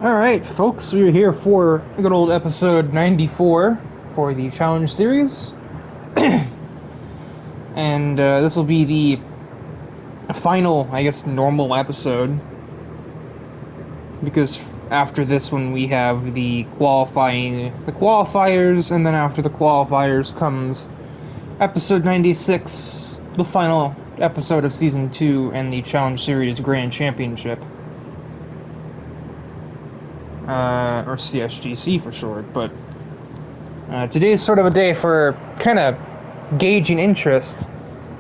Alright, folks, we're here for a good old episode 94 for the Challenge Series. And this will be the final, I guess, normal episode. Because after this one, we have the qualifiers, and then after the qualifiers comes episode 96, the final episode of Season 2 and the Challenge Series Grand Championship. Or CSGC for short, but today is sort of a day for kind of gauging interest.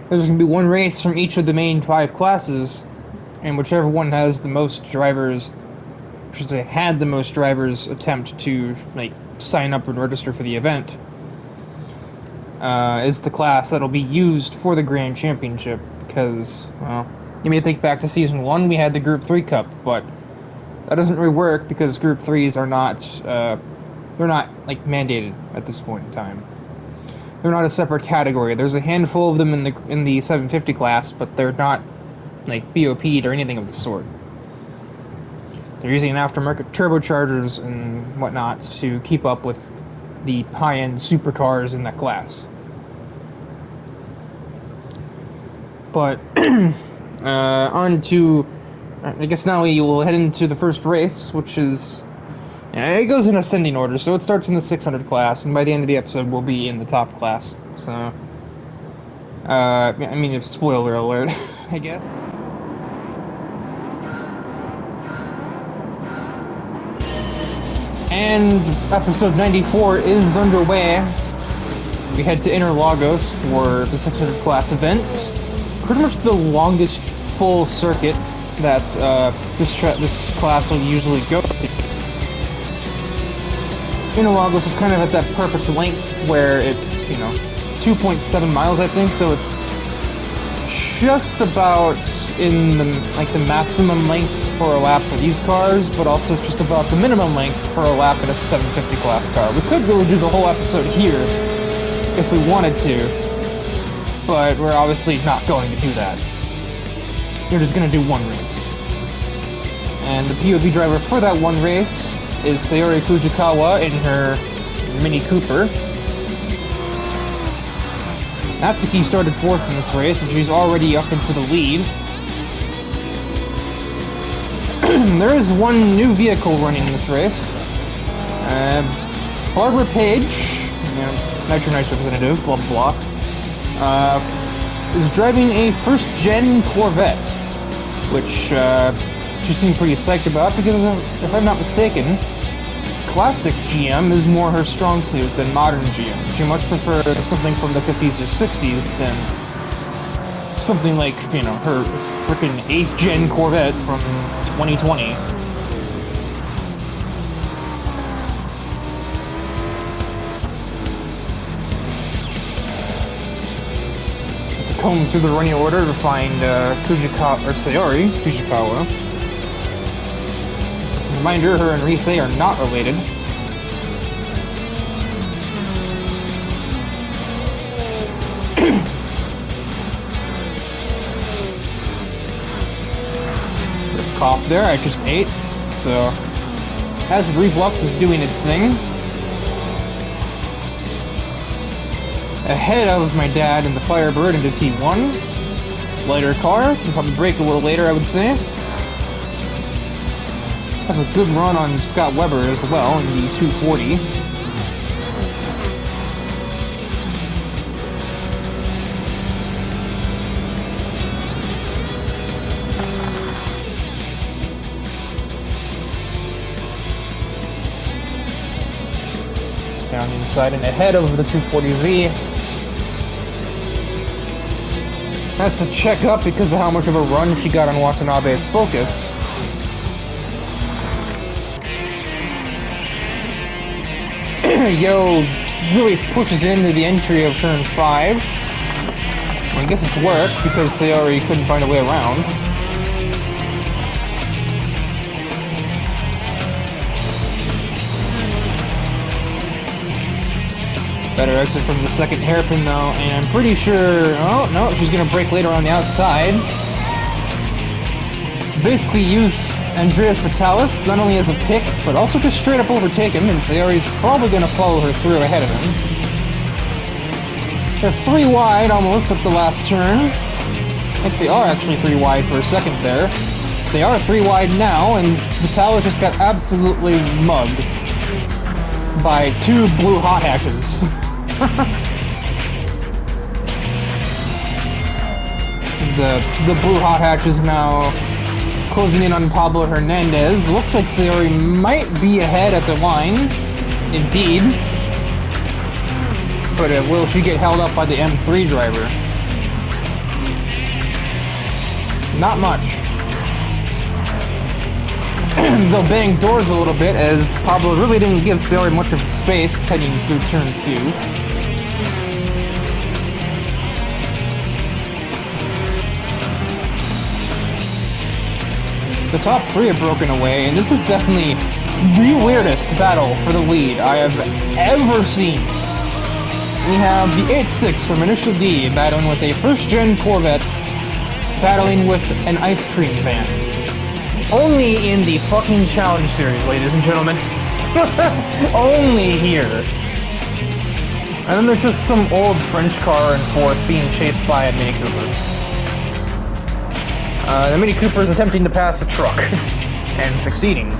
There's going to be one race from each of the main 5 classes, and whichever one has the most drivers, I should say had the most drivers attempt to sign up and register for the event, is the class that'll be used for the Grand Championship. Because, well, you may think back to Season 1, we had the Group 3 Cup, but that doesn't really work because Group 3s are not, they're not, mandated at this point in time. They're not a separate category. There's a handful of them in the 750 class, but they're not, BOP'd or anything of the sort. They're using aftermarket turbochargers and whatnot to keep up with the high-end supercars in that class. But, on to... I guess now we will head into the first race, which is... it goes in ascending order, so it starts in the 600 class, and by the end of the episode we'll be in the top class. So... I mean, spoiler alert, I guess. And episode 94 is underway. We head to Interlagos for the 600 class event. Pretty much the longest full circuit that this class will usually go to. Interlagos is kind of at that perfect length where it's, 2.7 miles, I think, so it's just about in the maximum length for a lap for these cars, but also just about the minimum length for a lap in a 750 class car. We could really do the whole episode here if we wanted to, but we're obviously not going to do that. We're just going to do one race. And the POV driver for that one race is Sayori Fujikawa in her Mini Cooper. Natsuki started 4th in this race, and she's already up into the lead. There is one new vehicle running in this race. Barbara Page, Nitro representative, blah blah blah, is driving a first-gen Corvette, which she seemed pretty psyched about because, if I'm not mistaken, classic GM is more her strong suit than modern GM. She much prefers something from the 50s or 60s than something like, her frickin' 8th gen Corvette from 2020. To comb through the running order to find Sayori Fujikawa. Reminder, her and Rise are not related. Cough there, I just ate. So, acid reflux is doing its thing. Ahead of my dad in the Firebird into T1. Lighter car, can probably brake a little later, I would say. Has a good run on Scott Webber as well in the 240. Down inside and ahead of the 240Z. Has to check up because of how much of a run she got on Watanabe's Focus. Yo really pushes into the entry of turn 5. I guess it's worked because Sayori couldn't find a way around. Better exit from the second hairpin though, and I'm pretty sure... Oh, no, she's gonna brake later on the outside. Basically use Andreas Vitalis not only has a pick, but also just straight up overtake him, and Sayori's probably going to follow her through ahead of him. They're 3 wide almost at the last turn. I think they are actually 3 wide for a second there. They are 3 wide now, and Vitalis just got absolutely mugged by 2 blue hot hatches. The blue hot hatches now closing in on Pablo Hernandez. Looks like Sayori might be ahead at the line. Indeed. But will she get held up by the M3 driver? Not much. They'll bang doors a little bit, as Pablo really didn't give Sayori much of space heading through turn 2. The top 3 have broken away, and this is definitely the weirdest battle for the lead I have ever seen. We have the 8-6 from Initial D battling with a first-gen Corvette, battling with an ice cream van. Only in the fucking Challenge Series, ladies and gentlemen. Only here. And then there's just some old French car in 4th being chased by a Mini Cooper. The Mini Cooper is attempting to pass a truck, and succeeding.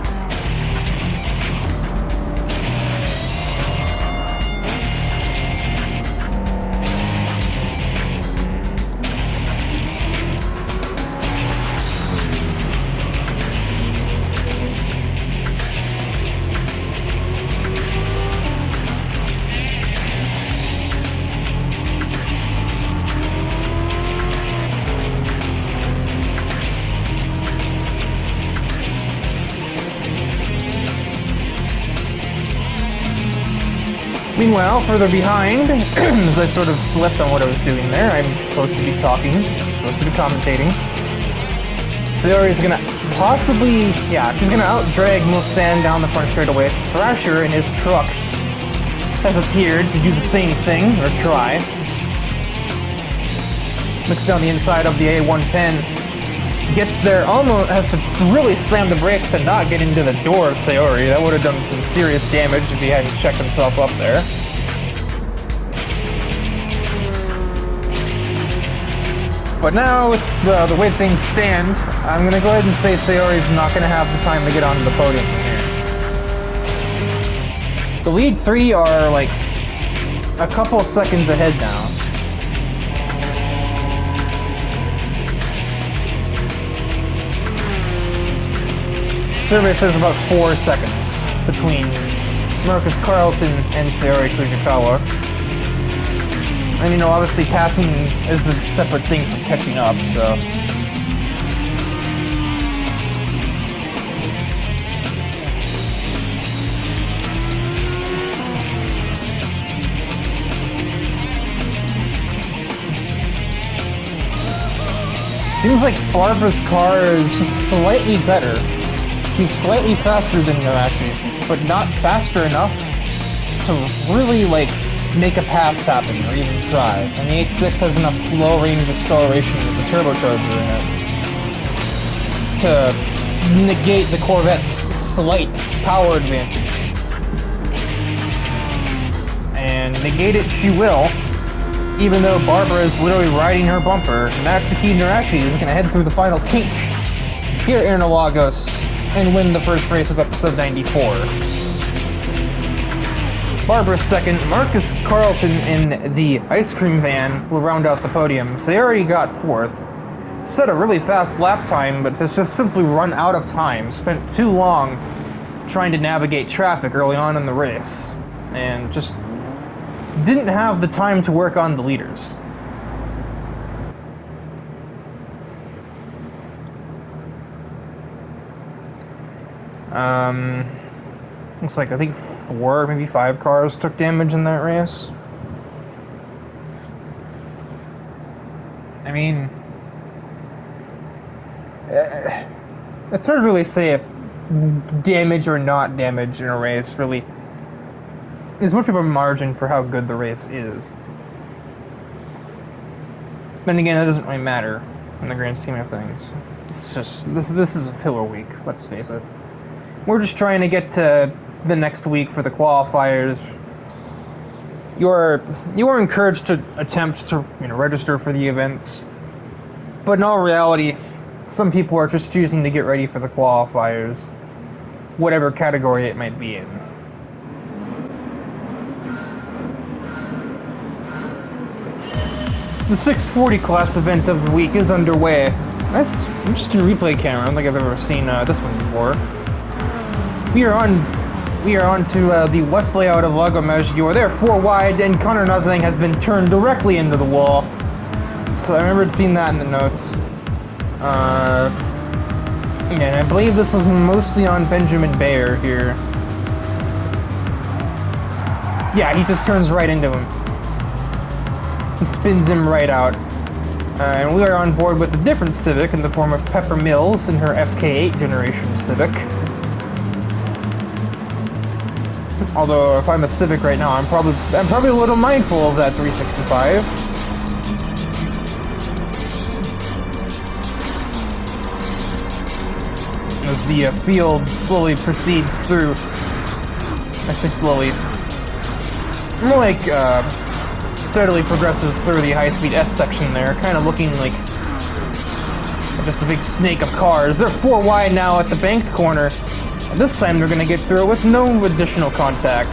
Meanwhile, further behind, as I sort of slipped on what I was doing there, I'm supposed to be talking, supposed to be commentating. Sayori's gonna possibly, she's gonna out-drag Mulsanne down the front straightaway. Thrasher in his truck has appeared to do the same thing, or try. Looks down the inside of the A110, gets there, almost has to really slam the brakes to not get into the door of Sayori. That would have done some serious damage if he hadn't checked himself up there. But now, with the way things stand, I'm going to go ahead and say Sayori's not going to have the time to get onto the podium here. The lead 3 are, like, a couple seconds ahead now. Survey says about 4 seconds between Marcus Carlton and Sayori Fujikawa. And you know, obviously passing is a separate thing from catching up, so. Seems like Barbara's car is just slightly better. She's slightly faster than Narashi, but not faster enough to really, like, make a pass happen or even try. And the 8.6 has enough low-range acceleration with the turbocharger in it to negate the Corvette's slight power advantage. And negate it she will, even though Barbara is literally riding her bumper. Natsuki Narashi is going to head through the final kink here in Interlagos and win the first race of episode 94. Barbara second, Marcus Carlton in the ice cream van will round out the podium. Sayori got 4th. Set a really fast lap time, but has just simply run out of time. Spent too long trying to navigate traffic early on in the race, and just didn't have the time to work on the leaders. Looks like, I think 4, maybe 5 cars took damage in that race. I mean, it's hard to really say if damage or not damage in a race really is much of a margin for how good the race is. Then again, that doesn't really matter in the grand scheme of things. It's just this is a filler week. Let's face it. We're just trying to get to the next week for the qualifiers. You are encouraged to attempt to register for the events, but in all reality, some people are just choosing to get ready for the qualifiers, whatever category it might be in. The 640 class event of the week is underway. That's interesting replay camera. I don't think I've ever seen this one before. We are on to the west layout of Lago Maggiore. They're 4 wide, and Connor Nussing has been turned directly into the wall. So I remember seeing that in the notes. And I believe this was mostly on Benjamin Bayer here. Yeah, he just turns right into him. And spins him right out. And we are on board with a different Civic in the form of Pepper Mills in her FK8 generation Civic. Although if I'm a Civic right now, I'm probably a little mindful of that 365. As the field slowly proceeds through, I say slowly, more like steadily progresses through the high-speed S section there, kind of looking like just a big snake of cars. They're 4 wide now at the bank corner. And this time they're going to get through with no additional contact.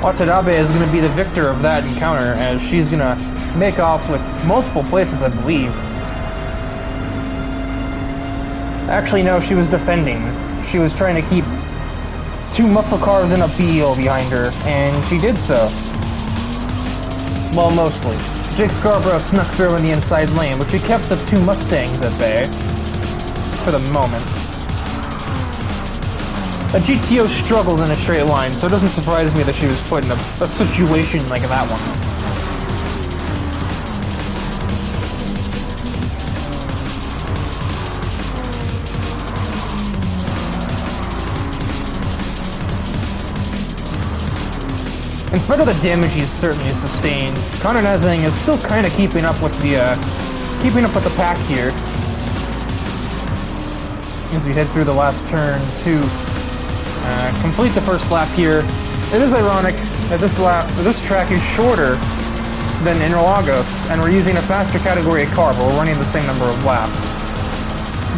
Watanabe is going to be the victor of that encounter, as she's going to make off with multiple places, I believe. Actually, no, she was defending. She was trying to keep 2 muscle cars in a BO behind her, and she did so. Well, mostly. Jake Scarborough snuck through in the inside lane, but she kept the 2 Mustangs at bay. For the moment. A GTO struggles in a straight line, so it doesn't surprise me that she was put in a situation like that one. In spite of the damage he's certainly sustained, Connor Nussing is still kind of keeping up with the pack here. As we head through the last turn to complete the first lap here. It is ironic that this track is shorter than Interlagos, and we're using a faster category car, but we're running the same number of laps.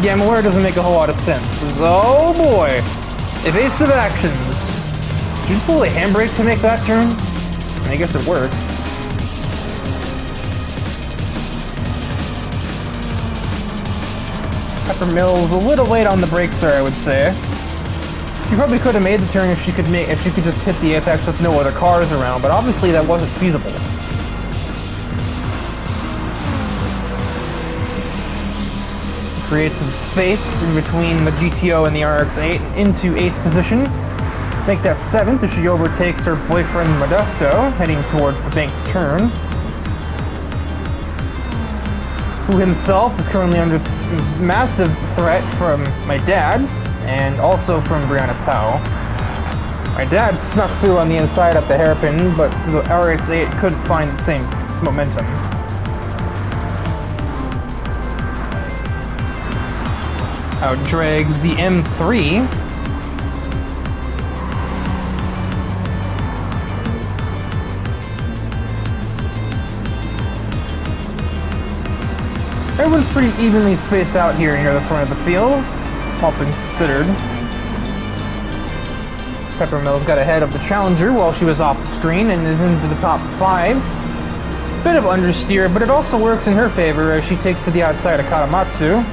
Yeah, I'm aware it doesn't make a whole lot of sense. Oh boy! Evasive actions. Did you pull a handbrake to make that turn? I guess it worked. Pepper Mills a little late on the brakes there, I would say. She probably could have made the turn if she could just hit the apex with no other cars around, but obviously that wasn't feasible. Create some space in between the GTO and the RX-8 into 8th position. Make that 7th as she overtakes her boyfriend Modesto, heading towards the bank turn. Who himself is currently under massive threat from my dad, and also from Brianna Tao. My dad snuck through on the inside up the hairpin, but the RX-8 couldn't find the same momentum. Out drags the M3. Everyone's pretty evenly spaced out here near the front of the field, all things considered. Pepper Mills got ahead of the Challenger while she was off the screen and is into the top 5. Bit of understeer, but it also works in her favor as she takes to the outside of Katamatsu.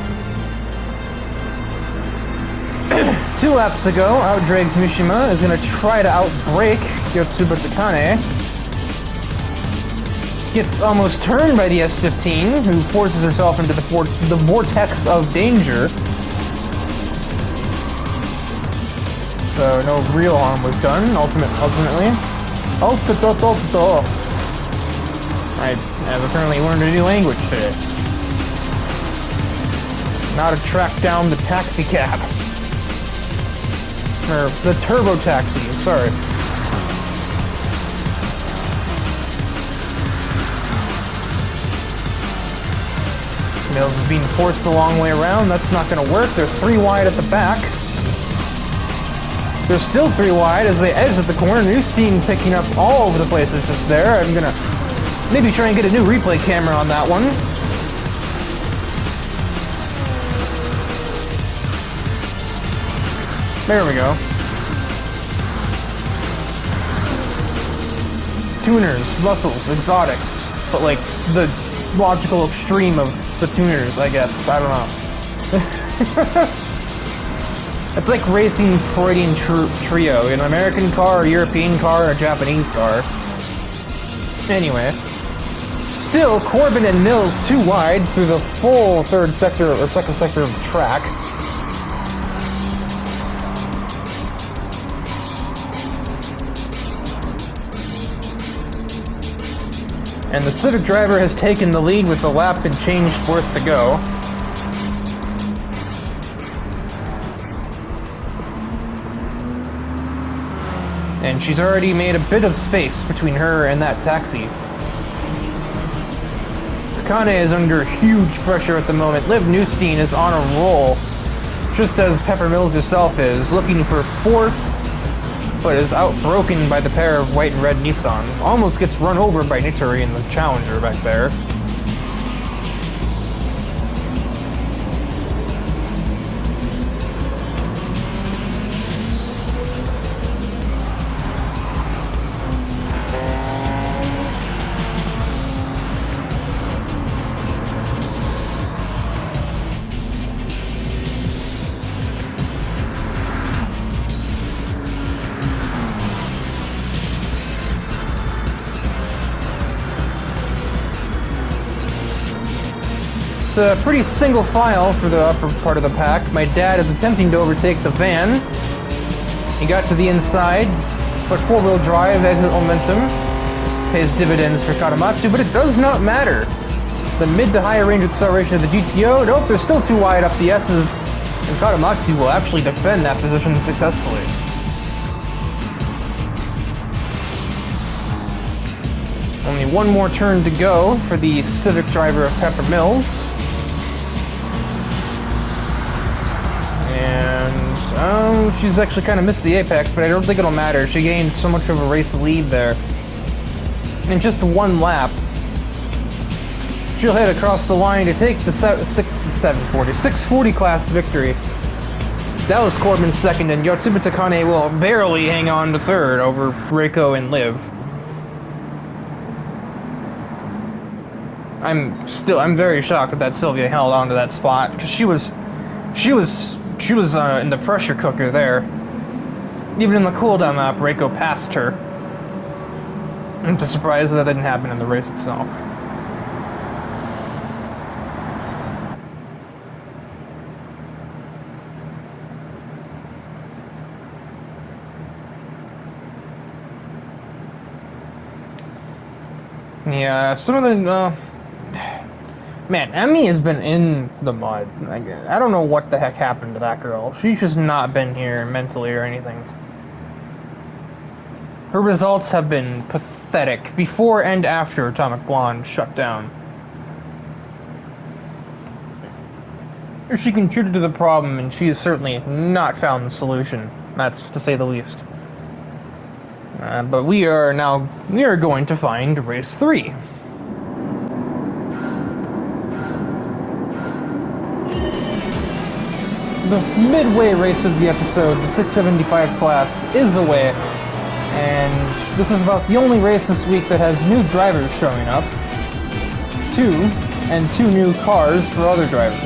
2 laps to go, outdrags Mishima, is going to try to outbrake Yotsuba Takane. Gets almost turned by the S15, who forces herself into the vortex of danger. So no real harm was done, ultimately. I have apparently learned a new language today. Now to track down the taxi cab. Or the turbo taxi, sorry. Mills is being forced the long way around. That's not going to work. They're 3 wide at the back. They're still 3 wide as they exit the corner. Newstein picking up all over the place. It's just there. I'm going to maybe try and get a new replay camera on that one. There we go. Tuners, muscles, exotics, but like the logical extreme of the tuners, I guess. I don't know. It's like racing's Freudian trio, an American car, a European car, or a Japanese car. Anyway, still Corbin and Mills 2 wide through the full third sector or second sector of the track. And the Civic driver has taken the lead with the lap and change worth to go. And she's already made a bit of space between her and that taxi. Takane is under huge pressure at the moment. Liv Newstein is on a roll, just as Pepper Mills herself is, looking for 4th, but is outbroken by the pair of white and red Nissans. Almost gets run over by Nitori and the Challenger back there. It's a pretty single file for the upper part of the pack. My dad is attempting to overtake the van. He got to the inside, but 4-wheel drive exit momentum pays dividends for Katamatsu, but it does not matter. The mid to higher range acceleration of the GTO, nope, they're still too wide up the S's, and Katamatsu will actually defend that position successfully. Only one more turn to go for the Civic driver of Pepper Mills. And she's actually kind of missed the apex, but I don't think it'll matter. She gained so much of a race lead there. In just 1 lap, she'll head across the line to take the 640 class victory. That was Corbin's second, and Yotsuba Takane will barely hang on to third over Reiko and Liv. I'm very shocked that Sylvia held on to that spot, because she was in the pressure cooker there. Even in the cooldown lap, Reiko passed her. I'm just surprised that didn't happen in the race itself. Yeah, some of the, man, Emmy has been in the mud. I don't know what the heck happened to that girl. She's just not been here mentally or anything. Her results have been pathetic before and after Atomic Blonde shut down. She contributed to the problem, and she has certainly not found the solution. That's to say the least. But we are going to find race 3. The midway race of the episode, the 675 class, is away, and this is about the only race this week that has new drivers showing up. 2 new cars for other drivers.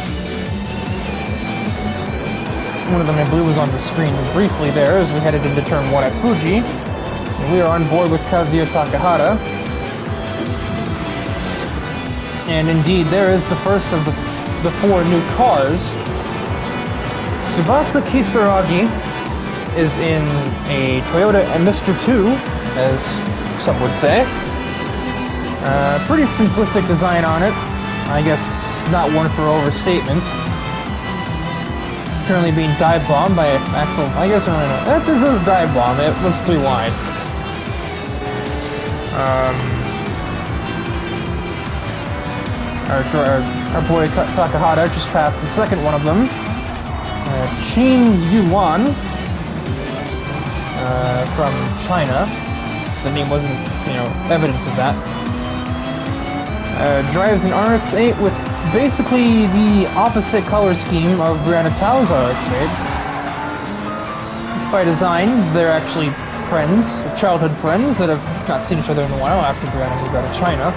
One of them I believe was on the screen briefly there as we headed into turn 1 at Fuji. And we are on board with Kazuya Takahata. And indeed, there is the first of the 4 new cars. Tsubasa Kisaragi is in a Toyota Mr. 2, as some would say. Pretty simplistic design on it. I guess not one for overstatement. Currently being dive bombed by Axel. I guess I don't know. This is a dive bomb. It was 3 wide. our boy Takahata just passed the second one of them. Qin Yuan from China. The name wasn't, evidence of that. Drives an RX-8 with basically the opposite color scheme of Brianna Tao's RX-8. It's by design. They're actually friends, childhood friends that have not seen each other in a while after Brianna moved out of China.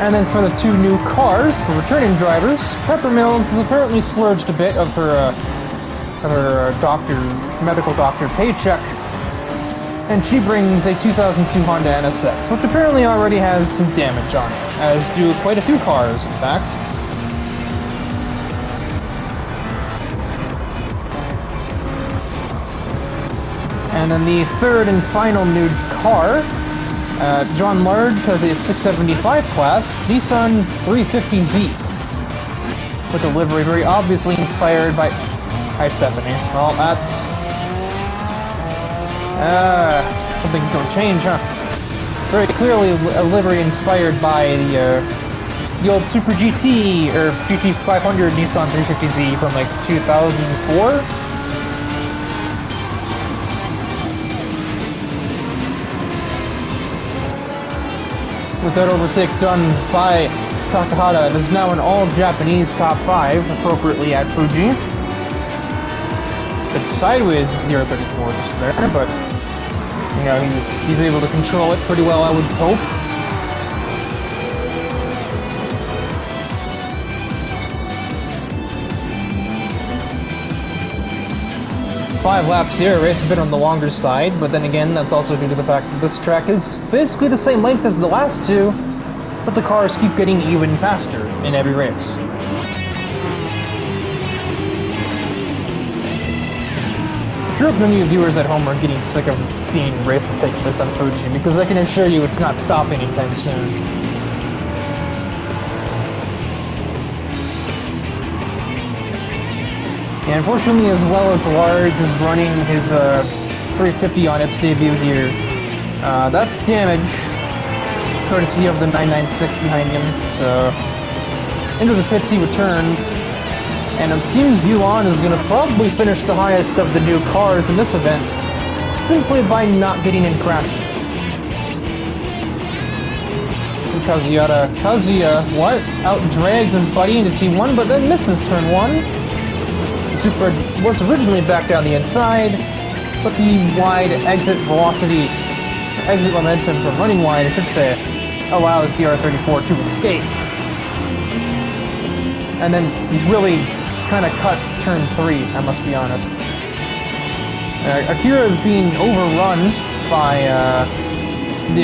And then for the two new cars, for returning drivers, Pepper Mills has apparently splurged a bit of her medical doctor paycheck, and she brings a 2002 Honda NSX, which apparently already has some damage on it, as do quite a few cars, in fact. And then the third and final new car, John Large has a 675 class Nissan 350Z, with a livery very obviously inspired by... Hi, Stephanie. Well, that's... some things don't change, huh? Very clearly a livery inspired by the old Super GT, or GT500 Nissan 350Z from like 2004? With that overtake done by Takahata, it is now an all-Japanese top 5, appropriately at Fuji. It's sideways DR34 just there, but he's able to control it pretty well, I would hope. Five laps here, race a bit on the longer side, but then again, that's also due to the fact that this track is basically the same length as the last two, but the cars keep getting even faster in every race. I'm sure many of you viewers at home are getting sick of seeing races take place on Fuji, because I can assure you it's not stopping anytime soon. And unfortunately, as well as Large is running his 350 on its debut here, that's damage, courtesy of the 996 behind him, so into the pits he returns. And it seems Yuan is going to probably finish the highest of the new cars in this event, simply by not getting in crashes. Kazuya, out-drags his buddy into T1, but then misses turn 1. Super was originally back down the inside, but the wide exit momentum from running wide, I should say, allows DR34 to escape. And then really kind of cut turn 3, I must be honest. Akira is being overrun by the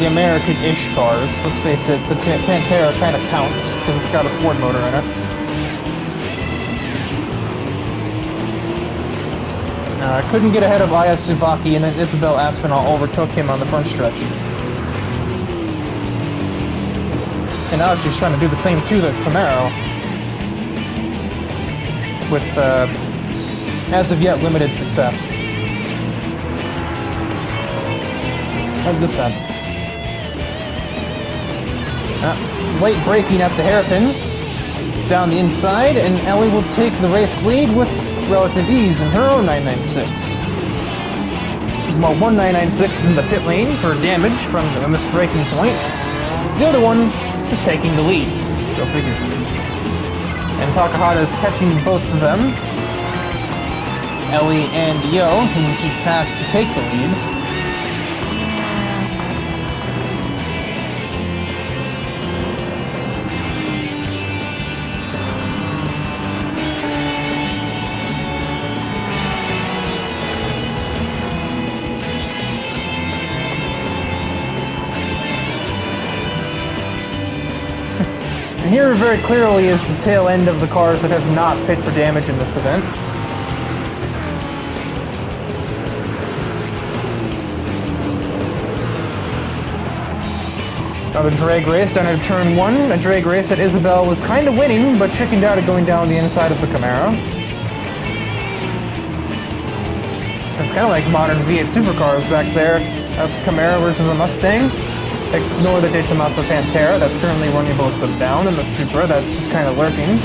American-ish cars. Let's face it, the Pantera kind of counts because it's got a Ford motor in it. Couldn't get ahead of Aya Tsubaki, and then Isabel Aspinall overtook him on the front stretch. And now she's trying to do the same to the Camaro, with, as of yet, limited success. How did this happen? Late braking at the hairpin, down the inside, and Ellie will take the race lead with relative ease in her own 996. While one 996 is in the pit lane for damage from the missed braking point, the other one is taking the lead. Go figure. And Takahata is catching both of them, Ellie and Yo, whom she passed to take the lead. Here very clearly is the tail end of the cars that have not pit for damage in this event. Another drag race down at turn 1, a drag race that Isabel was kind of winning, but chickened out of going down the inside of the Camaro. It's kind of like modern V8 supercars back there, a Camaro versus a Mustang. Ignore the De Tomaso Pantera, that's currently running both the down and the Supra, that's just kind of lurking.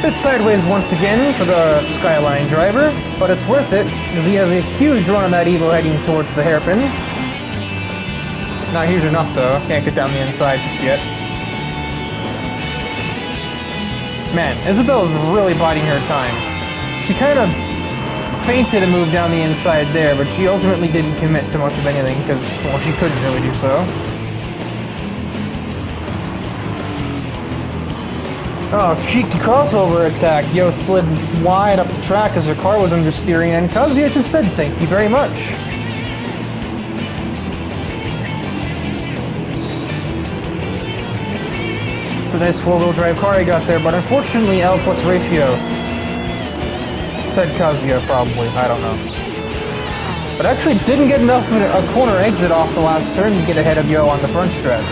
Bit sideways once again for the Skyline driver, but it's worth it, because he has a huge run on that Evo heading towards the hairpin. Not huge enough though, can't get down the inside just yet. Man, Isabel's really biding her time. She kind of feinted a move down the inside there, but she ultimately didn't commit to much of anything, because, well, she couldn't really do so. Oh, cheeky crossover attack. Yo slid wide up the track as her car was understeering, and Kazuya just said thank you very much. It's a nice four-wheel drive car he got there, but unfortunately L plus ratio. Said Kazuya probably, I don't know. But actually didn't get enough of a corner exit off the last turn to get ahead of Yo on the front stretch.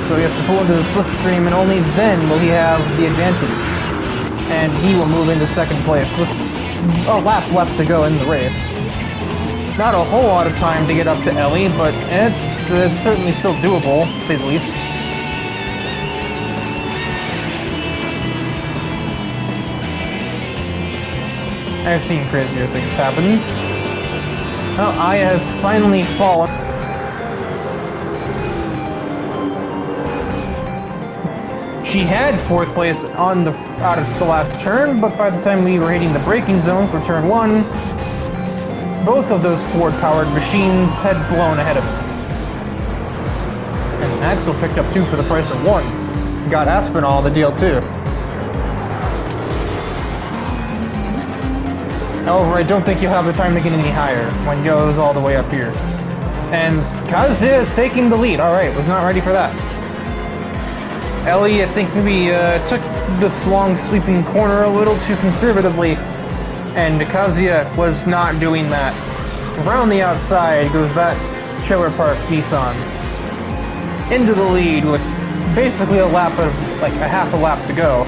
So he has to pull into the slipstream, and only then will he have the advantage. And he will move into second place with a lap left to go in the race. Not a whole lot of time to get up to Ellie, but it's certainly still doable, to say the least. I've seen crazier things happen. Oh, Aya has finally fallen. She had fourth place out of the last turn, but by the time we were hitting the braking zone for turn 1, both of those Ford-powered machines had blown ahead of him. And Axel picked up 2 for the price of 1. Got Aspinall the deal too. However, I don't think you'll have the time to get any higher when Yo's all the way up here. And Kazuya is taking the lead. Alright, was not ready for that. Ellie, I think, maybe took this long sweeping corner a little too conservatively, and Kazuya was not doing that. Around the outside goes that Trailer Park Nissan. Into the lead with basically a lap of, like, a half a lap to go.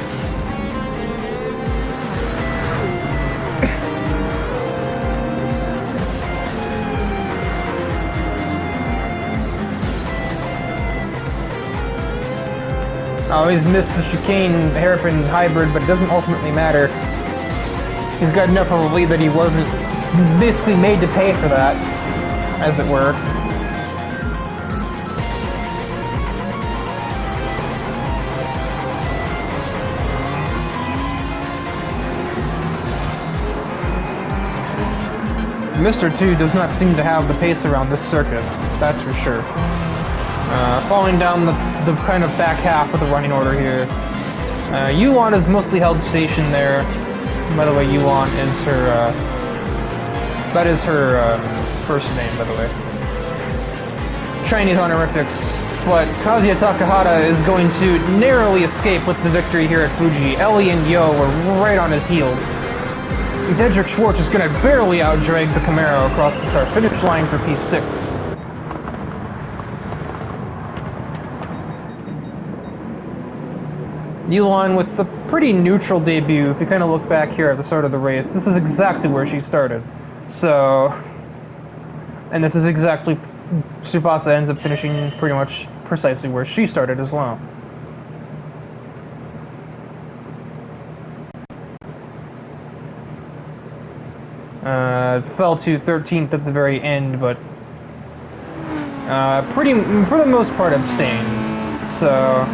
I always missed the chicane hairpin hybrid, but it doesn't ultimately matter. He's got enough of a lead that he wasn't basically made to pay for that, as it were. Mr. 2 does not seem to have the pace around this circuit, that's for sure. Falling down the kind of back half of the running order here. Yuan is mostly held station there. By the way, Yuan is her, that is her first name, by the way. Chinese honorifics, but Kazuya Takahata is going to narrowly escape with the victory here at Fuji. Ellie and Yo were right on his heels. Dedrick Schwartz is going to barely outdrag the Camaro across the start-finish line for P6. Yuan with a pretty neutral debut. If you kind of look back here at the start of the race, this is exactly where she started. So, and this is exactly, Tsubasa ends up finishing pretty much precisely where she started as well. Fell to 13th at the very end, but for the most part, abstained. So,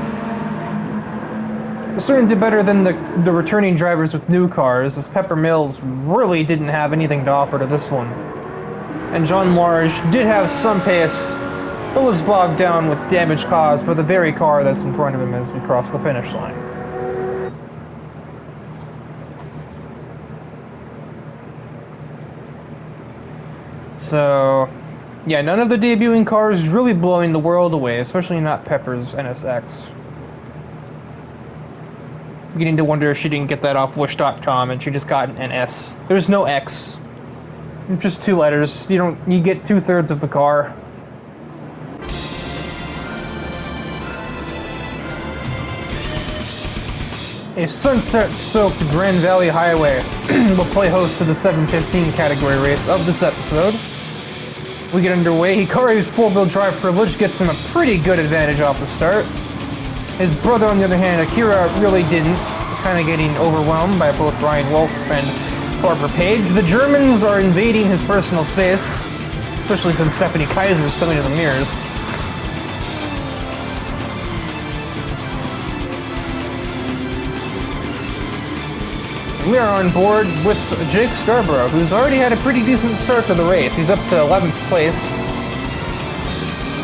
certainly did better than the returning drivers with new cars, as Pepper Mills really didn't have anything to offer to this one. And John Large did have some pace, but was bogged down with damage caused by the very car that's in front of him as we cross the finish line. So, yeah, none of the debuting cars really blowing the world away, especially not Pepper's NSX. Beginning to wonder if she didn't get that off Wish.com and she just got an NS. There's no X. Just 2 letters. You get 2/3 of the car. A sunset-soaked Grand Valley Highway will play host to the 715 category race of this episode. We get underway. Hikari's 4-wheel drive privilege gets him a pretty good advantage off the start. His brother, on the other hand, Akira, really didn't, kind of getting overwhelmed by both Ryan Wolf and Barbara Page. The Germans are invading his personal space, especially since Stephanie Kaiser is coming to the mirrors. We are on board with Jake Scarborough, who's already had a pretty decent start to the race. He's up to 11th place,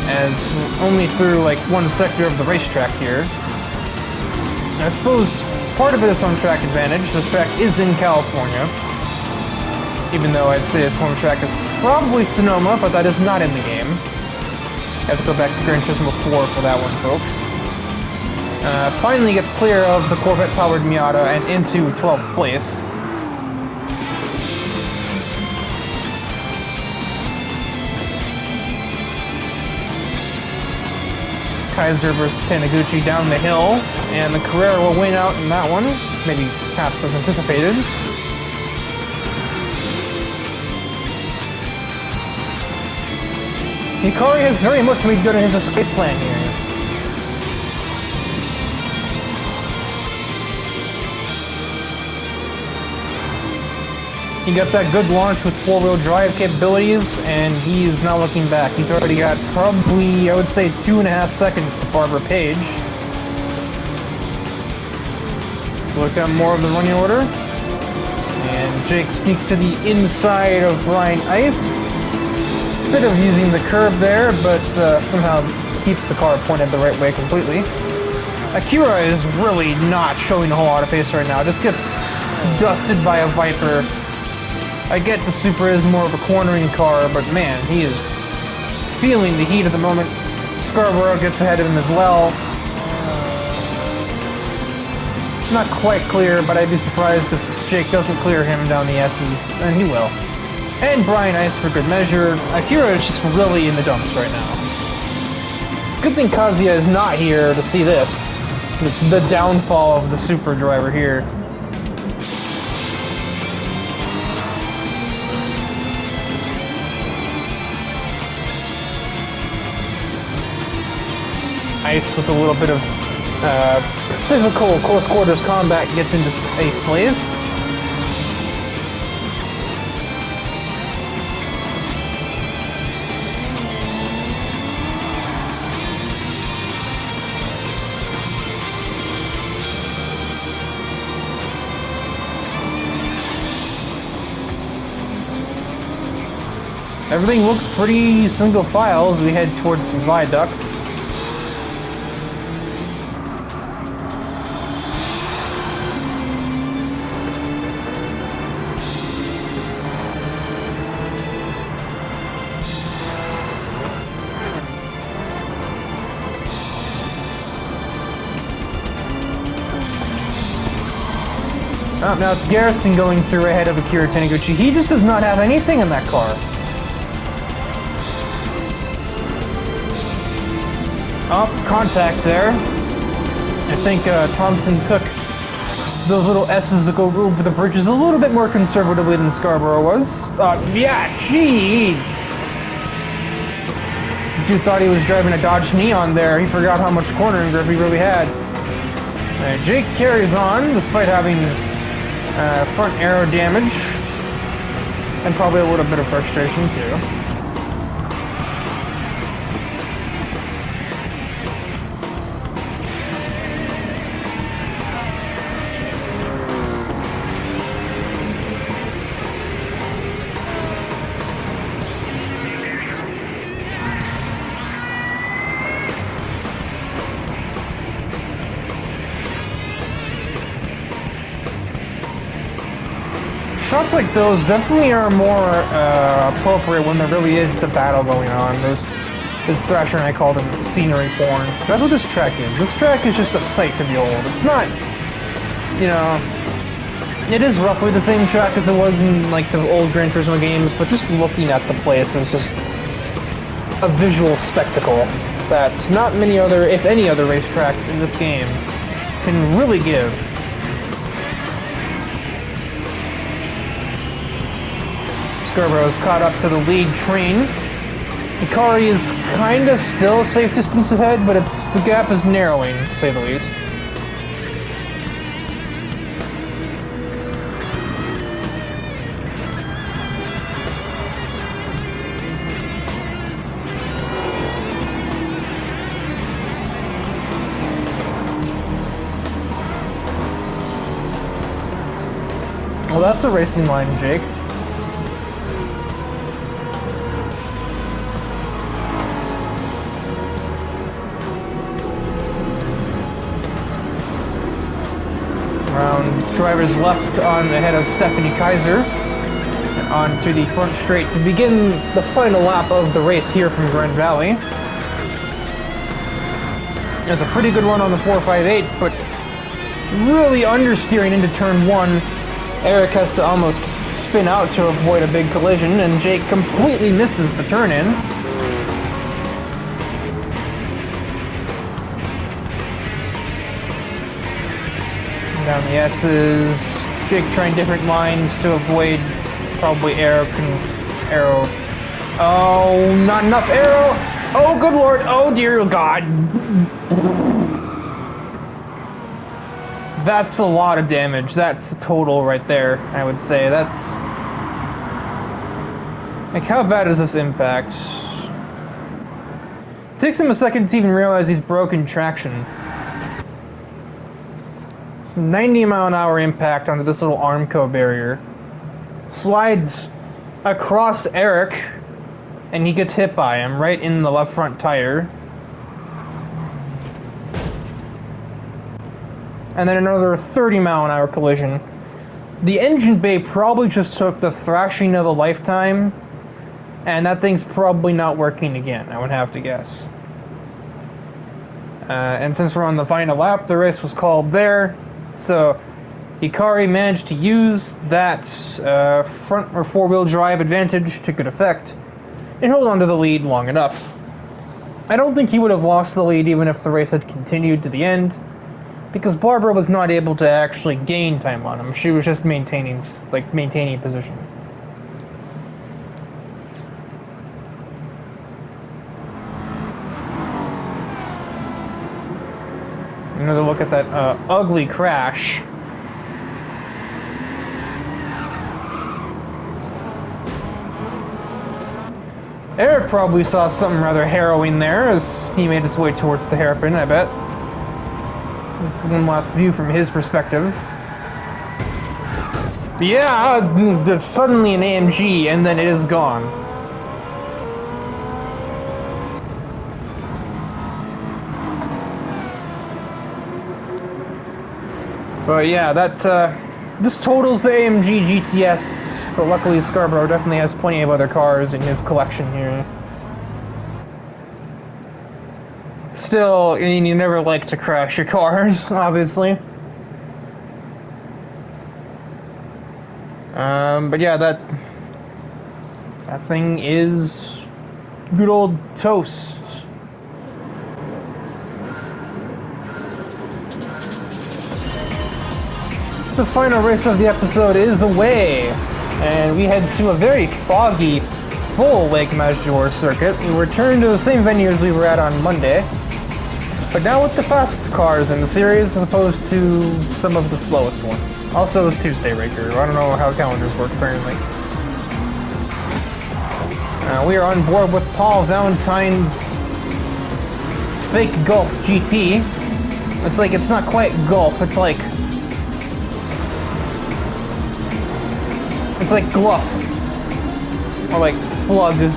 as only through like one sector of the racetrack here. I suppose part of it is home track advantage. This track is in California, even though I'd say its home track is probably Sonoma, but that is not in the game. Have to go back to Gran Turismo 4 for that one, folks. Finally gets clear of the Corvette-powered Miata and into 12th place. Kaiser versus Taniguchi down the hill, and the Carrera will win out in that one, maybe perhaps as anticipated. Hikari has very much to be good in his escape plan here. He got that good launch with 4-wheel drive capabilities, and he's not looking back. He's already got probably, I would say, 2.5 seconds to Barbara Page. Look at more of the running order. And Jake sneaks to the inside of Ryan Ice. Bit of using the curve there, but somehow keeps the car pointed the right way completely. Akira is really not showing a whole lot of pace right now. Just gets dusted by a Viper. I get the Supra is more of a cornering car, but man, he is feeling the heat at the moment. Scarborough gets ahead of him as well. Not quite clear, but I'd be surprised if Jake doesn't clear him down the S's, and he will. And Brian Ice for good measure. Akira is just really in the dumps right now. Good thing Kazuya is not here to see this. The downfall of the Supra driver here. Ice with a little bit of physical close quarters combat gets into 8th place. Everything looks pretty single file as we head towards the viaduct. Oh, now it's Garrison going through ahead of Akira Taniguchi. He just does not have anything in that car. Oh, contact there. I think Thompson took those little S's that go over the bridges a little bit more conservatively than Scarborough was. Yeah, jeez! Dude thought he was driving a Dodge Neon there. He forgot how much cornering grip he really had. Jake carries on, despite having front aero damage, and probably a little bit of frustration too. Shots like those definitely are more appropriate when there really is the battle going on. As Thrasher and I called them scenery porn. That's what this track is. This track is just a sight to behold. It's not, you know, It is roughly the same track as it was in like the old Gran Turismo games, but just looking at the place is just a visual spectacle that not many other, if any other racetracks in this game can really give. Scarborough's caught up to the lead train. Hikari is kinda still a safe distance ahead, but the gap is narrowing, to say the least. Well, that's a racing line, Jake. Around driver's left on the head of Stephanie Kaiser, and on to the front straight to begin the final lap of the race here from Grand Valley. There's a pretty good run on the 458, but really understeering into turn 1. Eric has to almost spin out to avoid a big collision, and Jake completely misses the turn-in. Down the S's. Jake trying different lines to avoid probably Aero. Oh, not enough Aero! Oh, good lord! Oh, dear God! That's a lot of damage. That's total right there, I would say. That's... like, how bad is this impact? It takes him a second to even realize he's broken traction. 90-mile-an-hour impact onto this little Armco barrier. Slides across Eric, and he gets hit by him right in the left front tire. And then another 30-mile-an-hour collision. The engine bay probably just took the thrashing of a lifetime, and that thing's probably not working again, I would have to guess. And since we're on the final lap, the race was called there. So Hikari managed to use that front or four-wheel drive advantage to good effect and hold on to the lead long enough. I don't think he would have lost the lead even if the race had continued to the end, because Barbara was not able to actually gain time on him. She was just maintaining position. Another look at that ugly crash. Eric probably saw something rather harrowing there as he made his way towards the hairpin, I bet. One last view from his perspective. Yeah, there's suddenly an AMG and then it is gone. But yeah, this totals the AMG GTS, but luckily Scarborough definitely has plenty of other cars in his collection here. Still, I mean, you never like to crash your cars, obviously. But yeah, that thing is good old toast. The final race of the episode is away, and we head to a very foggy, full Lake Major circuit. We return to the same venue as we were at on Monday, but now with the fast cars in the series as opposed to some of the slowest ones. Also, it's Tuesday right here. I don't know how calendars work currently. We are on board with Paul Valentine's fake Golf GT. It's not quite Golf, it's like Gluff. Or like Flug.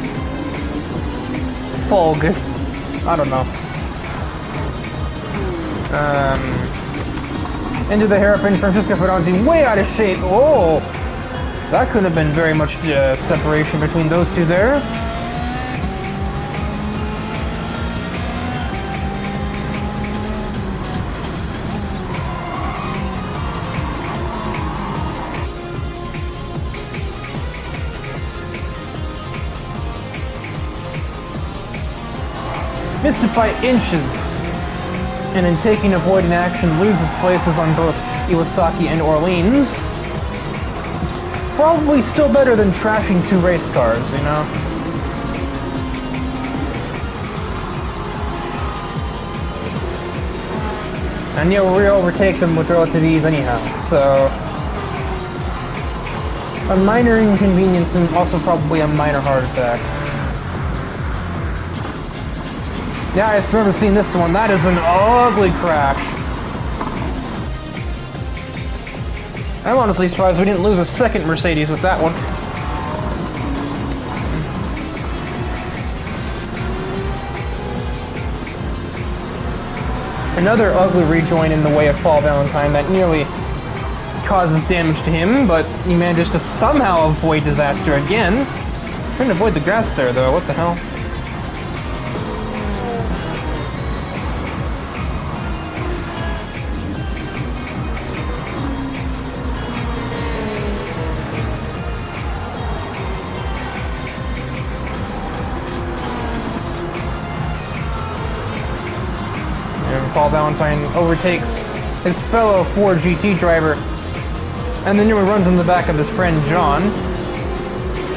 Fog. I don't know. Into the hairpin, Francesca Ferranti way out of shape. Oh! That couldn't have been very much separation between those two there. missed it by inches. And in taking avoidant action, loses places on both Iwasaki and Orleans. Probably still better than trashing 2 race cars, you know? And you'll re-overtake them with relative ease anyhow, so... a minor inconvenience and also probably a minor heart attack. Yeah, I remember seeing this one. That is an ugly crash. I'm honestly surprised we didn't lose a second Mercedes with that one. Another ugly rejoin in the way of Paul Valentine that nearly causes damage to him, but he manages to somehow avoid disaster again. Trying to avoid the grass there, though. What the hell? Paul Valentine overtakes his fellow Ford GT driver and then nearly runs in the back of his friend John,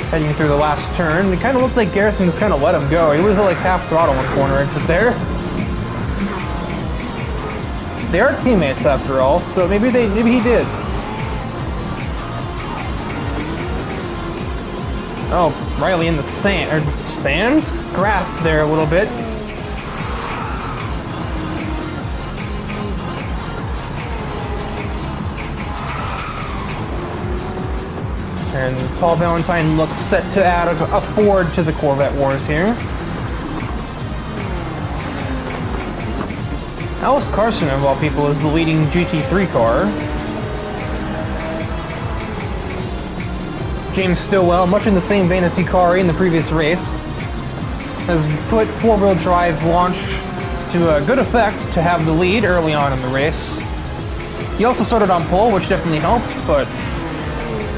heading through the last turn. It kind of looked like Garrison just kind of let him go. He was like half throttle in the corner exit there. They are teammates after all, so maybe he did. Oh, Riley in the sand, grass there a little bit. And Paul Valentine looks set to add a Ford to the Corvette wars here. Alice Carson, of all people, is the leading GT3 car. James Stillwell, much in the same vein as Hikari in the previous race, has put four-wheel drive launch to a good effect to have the lead early on in the race. He also started on pole, which definitely helped, but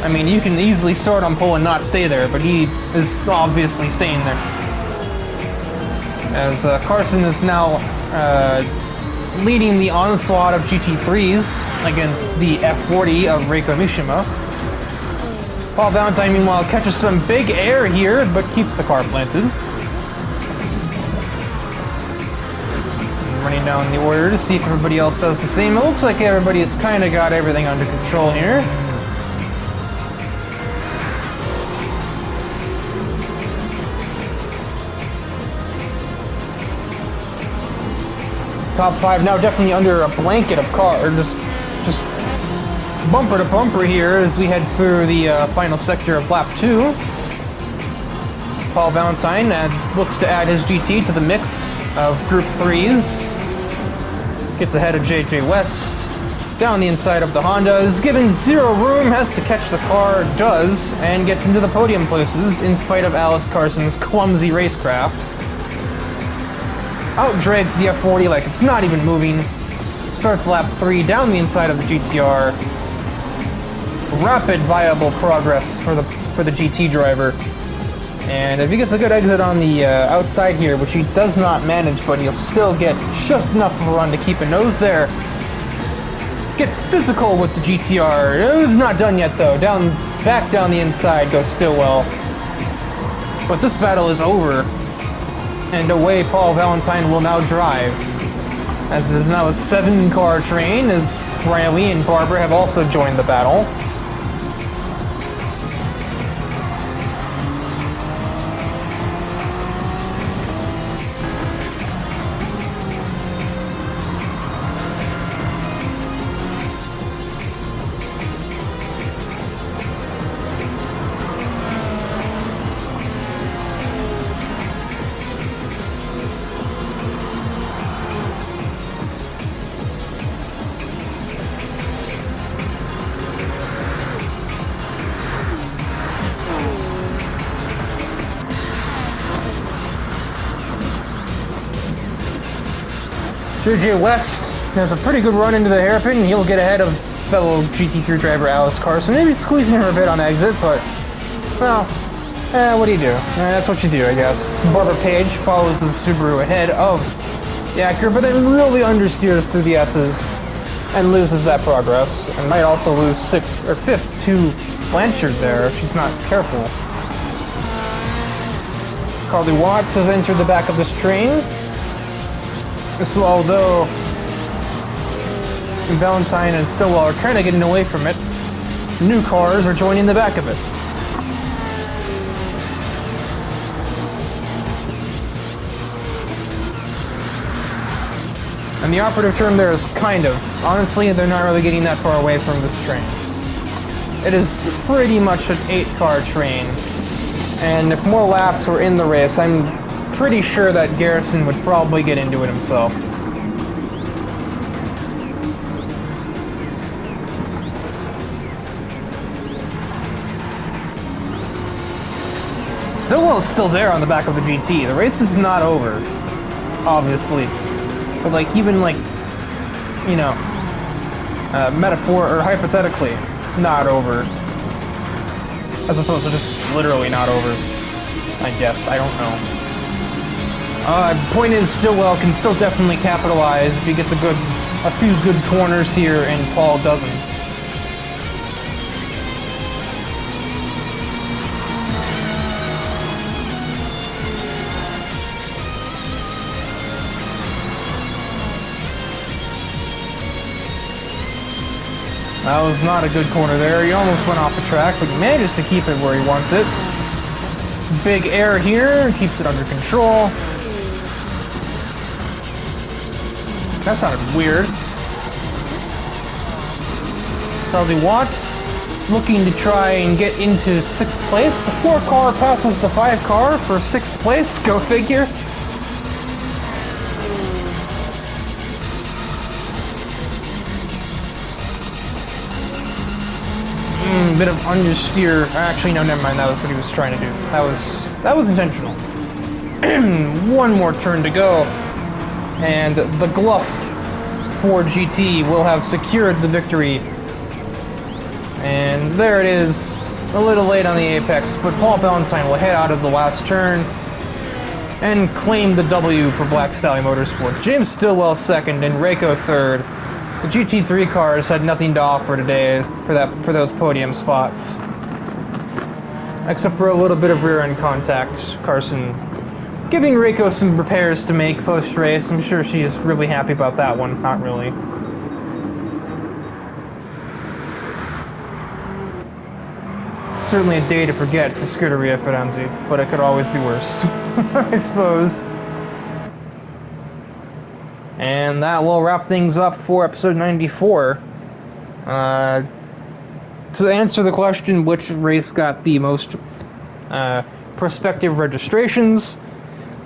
I mean, you can easily start on pole and not stay there, but he is obviously staying there. As Carson is now leading the onslaught of GT3s against the F40 of Reiko Mishima. Paul Valentine, meanwhile, catches some big air here, but keeps the car planted. Running down the order to see if everybody else does the same. It looks like everybody has kind of got everything under control here. Top 5 now definitely under a blanket of car, just bumper to bumper here as we head through the final sector of lap 2. Paul Valentine looks to add his GT to the mix of Group 3s. Gets ahead of JJ West. Down the inside of the Honda, is given zero room, has to catch the car, does, and gets into the podium places in spite of Alice Carson's clumsy racecraft. Outdrags the F40 like it's not even moving. Starts lap 3 down the inside of the GTR. Rapid, viable progress for the GT driver. And if he gets a good exit on the outside here, which he does not manage, but he'll still get just enough of a run to keep a nose there. Gets physical with the GTR. It's not done yet though. Back down the inside goes Stillwell. But this battle is over. And away Paul Valentine will now drive. As it is now a 7-car train, as Riley and Barber have also joined the battle. JJ West has a pretty good run into the hairpin, and he'll get ahead of fellow GT3 driver Alice Carson. Maybe squeezing her a bit on exit, but, well, What do you do? That's what you do, I guess. Barbara Page follows the Subaru ahead of the Acura, but then really understeers through the S's and loses that progress, and might also lose 6th or 5th to Blanchard there if she's not careful. Carly Watts has entered the back of this train. So although Valentine and Stillwell are kind of getting away from it, new cars are joining the back of it. And the operative term there is kind of. Honestly, they're not really getting that far away from this train. It is pretty much an 8-car train. And if more laps were in the race, I'm pretty sure that Garrison would probably get into it himself. Stillwell's still there on the back of the GT. The race is not over, obviously. But like, even like, you know, metaphor or hypothetically, not over. As opposed to just literally not over, I guess. I don't know. Point is, Stillwell can still definitely capitalize if he gets a few good corners here and Paul doesn't. That was not a good corner there. He almost went off the track, but he manages to keep it where he wants it. Big air here, keeps it under control. That sounded weird. Charlie Watts looking to try and get into 6th place. The 4-car passes the 5-car for 6th place. Go figure. Bit of understeer. Actually, no, never mind. That was what he was trying to do. That was intentional. One more turn to go, and the Gluff Ford GT will have secured the victory. And there it is. A little late on the apex, but Paul Valentine will head out of the last turn and claim the W for Black Stallion Motorsports. James Stillwell 2nd and Reiko 3rd. The GT3 cars had nothing to offer today for those podium spots, except for a little bit of rear-end contact. Carson giving Reiko some repairs to make post-race. I'm sure she's really happy about that one. Not really. Certainly a day to forget for Scuderia Firenze, but it could always be worse, I suppose. And that will wrap things up for episode 94. To answer the question, which race got the most prospective registrations?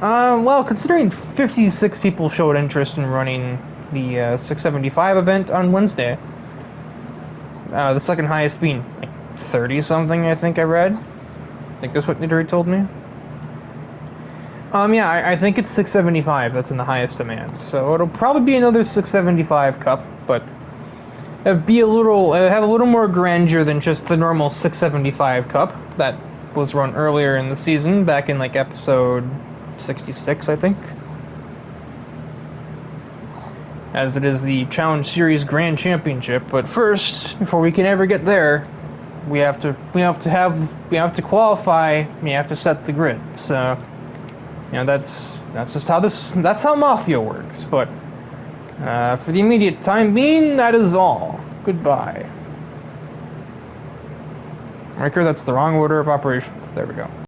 Well, considering 56 people showed interest in running the 675 event on Wednesday, the second highest being like 30-something, I think I read. I think that's what Nidori told me. Yeah, I think it's 675 that's in the highest demand. So it'll probably be another 675 Cup, but it'd have a little more grandeur than just the normal 675 Cup that was run earlier in the season, back in like episode 66, I think. As it is the Challenge Series Grand Championship. But first, before we can ever get there, we have to qualify. We have to set the grid. So, you know, that's how Mafia works. But for the immediate time being, that is all. Goodbye. Riker, that's the wrong order of operations. There we go.